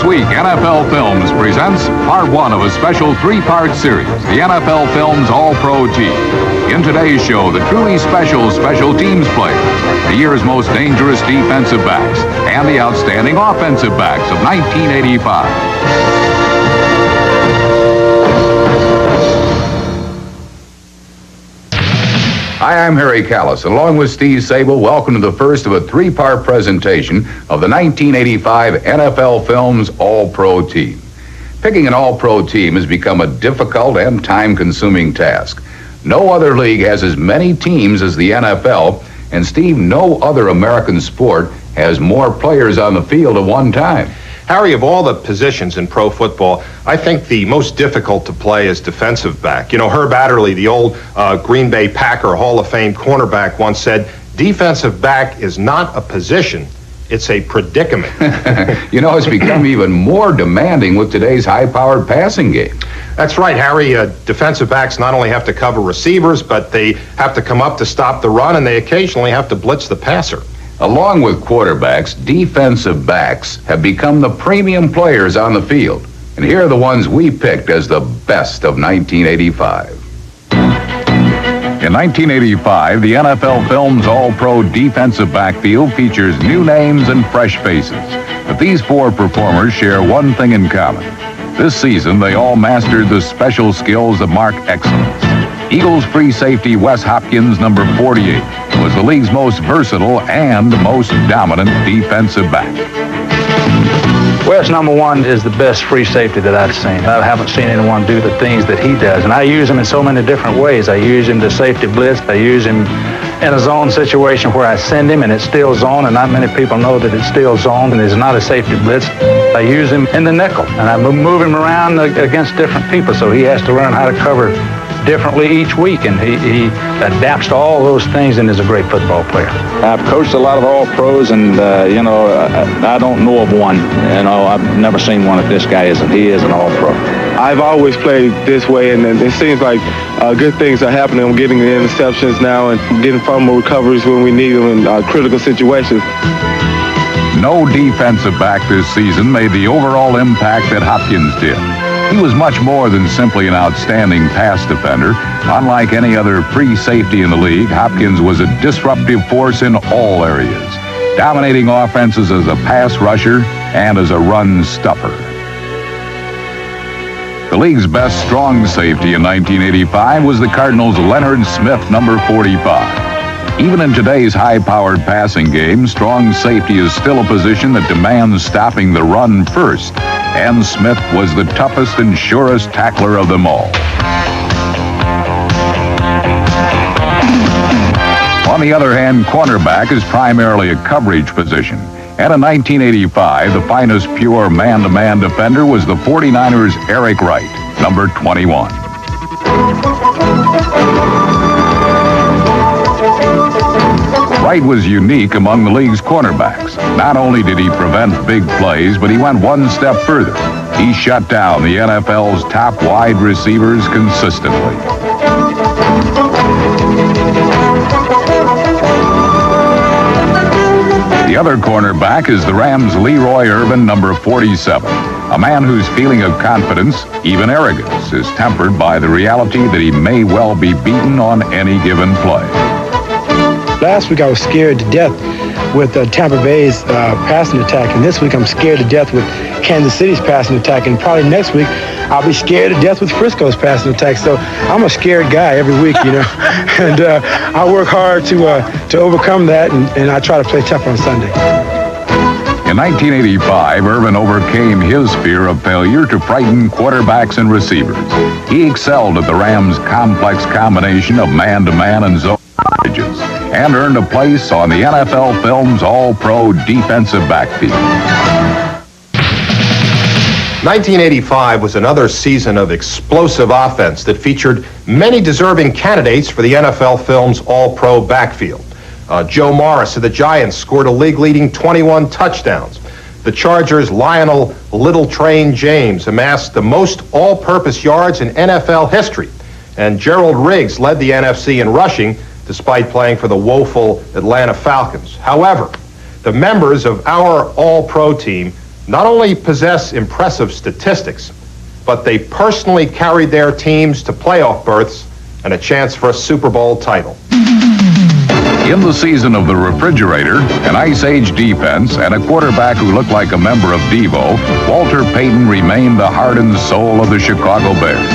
week, NFL Films presents part one of a special three-part series, the NFL Films All-Pro Team. In today's show, the truly special teams players, the year's most dangerous defensive backs, and the outstanding offensive backs of 1985. Hi, I'm Harry Callis. Along with Steve Sable, welcome to the first of a three-part presentation of the 1985 NFL Films All-Pro Team. Picking an All-Pro team has become a difficult and time-consuming task. No other league has as many teams as the NFL, and Steve, no other American sport has more players on the field at one time. Harry, of all the positions in pro football, I think the most difficult to play is defensive back. You know, Herb Adderley, the old Green Bay Packer Hall of Fame cornerback, once said, defensive back is not a position, it's a predicament. You know, it's become even more demanding with today's high-powered passing game. That's right, Harry. Defensive backs not only have to cover receivers, but they have to come up to stop the run, and they occasionally have to blitz the passer. Along with quarterbacks, defensive backs have become the premium players on the field. And here are the ones we picked as the best of 1985. In 1985, the NFL Films All-Pro defensive backfield features new names and fresh faces. But these four performers share one thing in common. This season, they all mastered the special skills that mark excellence. Eagles free safety Wes Hopkins, number 48, was the league's most versatile and most dominant defensive back. Wes, number one, is the best free safety that I've seen. I haven't seen anyone do the things that he does, and I use him in so many different ways. I use him to safety blitz. I use him in a zone situation where I send him and it's still zone, and not many people know that it's still zone and it's not a safety blitz. I use him in the nickel, and I move him around against different people, so he has to learn how to cover differently each week, and he adapts to all those things and is a great football player. I've coached a lot of All-Pros, and I don't know of one. I've never seen one that this guy isn't. He is an All-Pro. I've always played this way, and it seems like good things are happening. I'm getting the interceptions now and getting fumble recoveries when we need them in critical situations. No defensive back this season made the overall impact that Hopkins did. He was much more than simply an outstanding pass defender. Unlike any other free safety in the league, Hopkins was a disruptive force in all areas, dominating offenses as a pass rusher and as a run stuffer. The league's best strong safety in 1985 was the Cardinals' Leonard Smith, number 45. Even in today's high-powered passing game, strong safety is still a position that demands stopping the run first, and Smith was the toughest and surest tackler of them all. On the other hand, cornerback is primarily a coverage position. And in 1985, the finest pure man-to-man defender was the 49ers' Eric Wright, number 21. Wright was unique among the league's cornerbacks. Not only did he prevent big plays, but he went one step further. He shut down the NFL's top wide receivers consistently. The other cornerback is the Rams' Leroy Irvin, number 47, a man whose feeling of confidence, even arrogance, is tempered by the reality that he may well be beaten on any given play. Last week I was scared to death with Tampa Bay's passing attack, and this week I'm scared to death with Kansas City's passing attack, and probably next week I'll be scared to death with Frisco's passing attack. So I'm a scared guy every week, you know, and I work hard to overcome that, and I try to play tough on Sunday. In 1985, Irvin overcame his fear of failure to frighten quarterbacks and receivers. He excelled at the Rams' complex combination of man-to-man and zone coverages, and earned a place on the NFL Films All-Pro defensive backfield. 1985 was another season of explosive offense that featured many deserving candidates for the NFL Films All-Pro backfield. Joe Morris of the Giants scored a league-leading 21 touchdowns. The Chargers' Lionel Little Train James amassed the most all-purpose yards in NFL history. And Gerald Riggs led the NFC in rushing, despite playing for the woeful Atlanta Falcons. However, the members of our All-Pro team not only possess impressive statistics, but they personally carried their teams to playoff berths and a chance for a Super Bowl title. In the season of the refrigerator, an Ice Age defense, and a quarterback who looked like a member of Devo, Walter Payton remained the heart and soul of the Chicago Bears.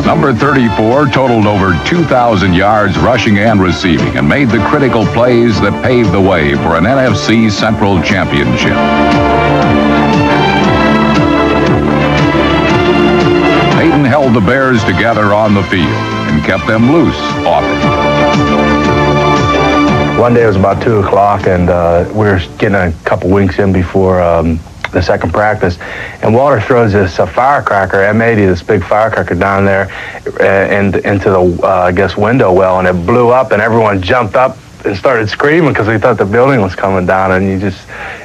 Number 34 totaled over 2,000 yards rushing and receiving and made the critical plays that paved the way for an NFC Central championship. Payton held the Bears together on the field and kept them loose off it. One day it was about 2 o'clock, and we were getting a couple winks in before the second practice, and Walter throws this firecracker, M80, this big firecracker down there and into the, I guess, window well, and it blew up, and everyone jumped up and started screaming because they thought the building was coming down, and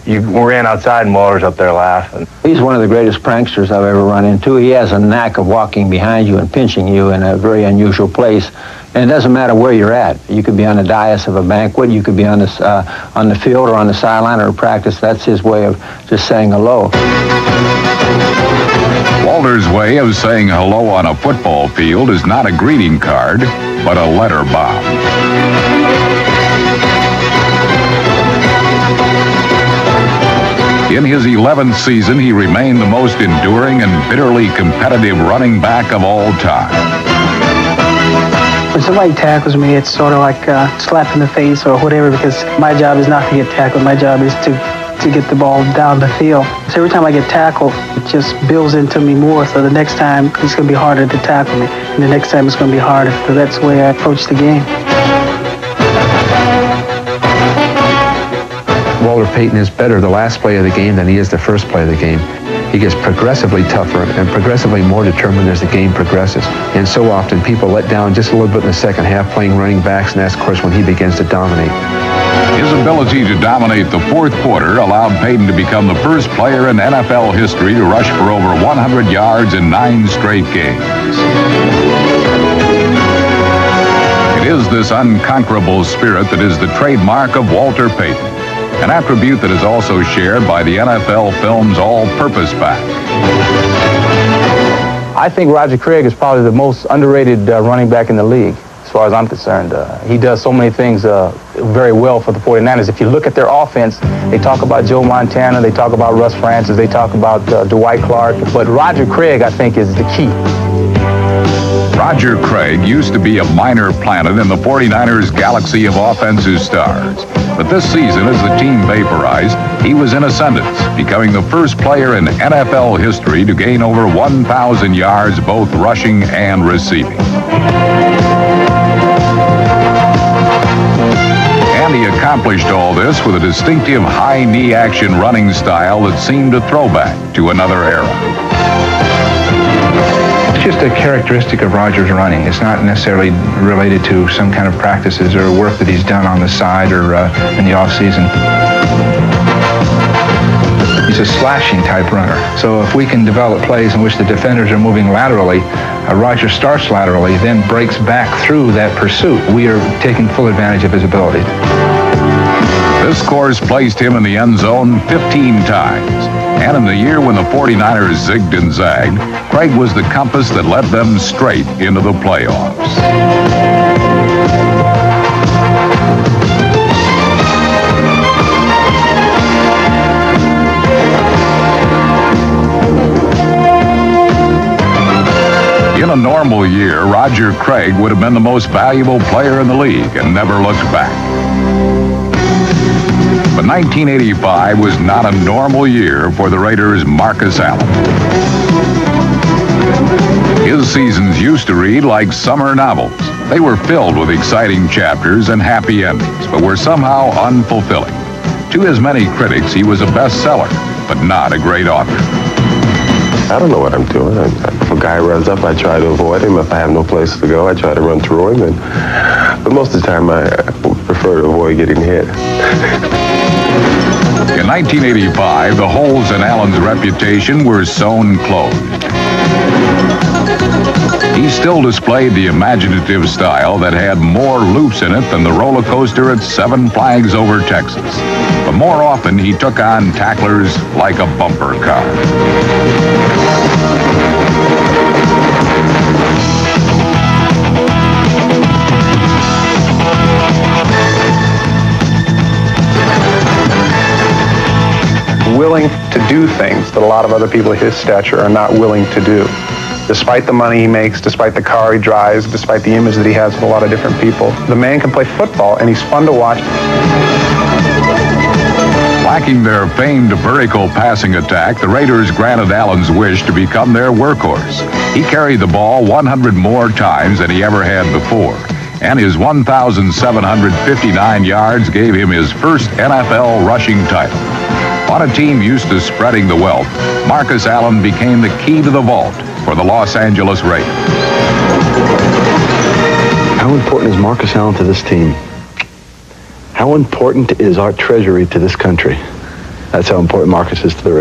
you ran outside, and Walter's up there laughing. He's one of the greatest pranksters I've ever run into. He has a knack of walking behind you and pinching you in a very unusual place. And it doesn't matter where you're at. You could be on the dais of a banquet, you could be on the field or on the sideline or practice. That's his way of just saying hello. Walter's way of saying hello on a football field is not a greeting card, but a letter bomb. In his 11th season, he remained the most enduring and bitterly competitive running back of all time. When somebody tackles me, it's sort of like a slap in the face or whatever, because my job is not to get tackled. My job is to get the ball down the field. So every time I get tackled, it just builds into me more. So the next time, it's going to be harder to tackle me. And the next time, it's going to be harder. So that's the way I approach the game. Walter Payton is better the last play of the game than he is the first play of the game. He gets progressively tougher and progressively more determined as the game progresses. And so often people let down just a little bit in the second half playing running backs, and that's, of course, when he begins to dominate. His ability to dominate the fourth quarter allowed Payton to become the first player in NFL history to rush for over 100 yards in 9 straight games. It is this unconquerable spirit that is the trademark of Walter Payton, an attribute that is also shared by the NFL Films all-purpose back. I think Roger Craig is probably the most underrated running back in the league, as far as I'm concerned. He does so many things very well for the 49ers. If you look at their offense, they talk about Joe Montana, they talk about Russ Francis, they talk about Dwight Clark, but Roger Craig, I think, is the key. Roger Craig used to be a minor planet in the 49ers' galaxy of offensive stars. But this season, as the team vaporized, he was in ascendance, becoming the first player in NFL history to gain over 1,000 yards, both rushing and receiving. And he accomplished all this with a distinctive high knee action running style that seemed a throwback to another era. It's just a characteristic of Roger's running. It's not necessarily related to some kind of practices or work that he's done on the side or in the off-season. He's a slashing type runner. So if we can develop plays in which the defenders are moving laterally, Roger starts laterally, then breaks back through that pursuit. We are taking full advantage of his ability. This course placed him in the end zone 15 times. And in the year when the 49ers zigged and zagged, Craig was the compass that led them straight into the playoffs. In a normal year, Roger Craig would have been the most valuable player in the league and never looked back. But 1985 was not a normal year for the Raiders' Marcus Allen. His seasons used to read like summer novels. They were filled with exciting chapters and happy endings, but were somehow unfulfilling. To his many critics, he was a bestseller, but not a great author. I don't know what I'm doing. If a guy runs up, I try to avoid him. If I have no place to go, I try to run through him. But most of the time, I prefer to avoid getting hit. In In 1985, the holes in Allen's reputation were sewn closed. He still displayed the imaginative style that had more loops in it than the roller coaster at Seven Flags Over Texas. But more often, he took on tacklers like a bumper car. Willing to do things that a lot of other people his stature are not willing to do. Despite the money he makes, despite the car he drives, despite the image that he has with a lot of different people, the man can play football, and he's fun to watch. Lacking their famed vertical passing attack, the Raiders granted Allen's wish to become their workhorse. He carried the ball 100 more times than he ever had before, and his 1,759 yards gave him his first NFL rushing title. On a team used to spreading the wealth, Marcus Allen became the key to the vault for the Los Angeles Raiders. How important is Marcus Allen to this team? How important is our treasury to this country? That's how important Marcus is to the Raiders.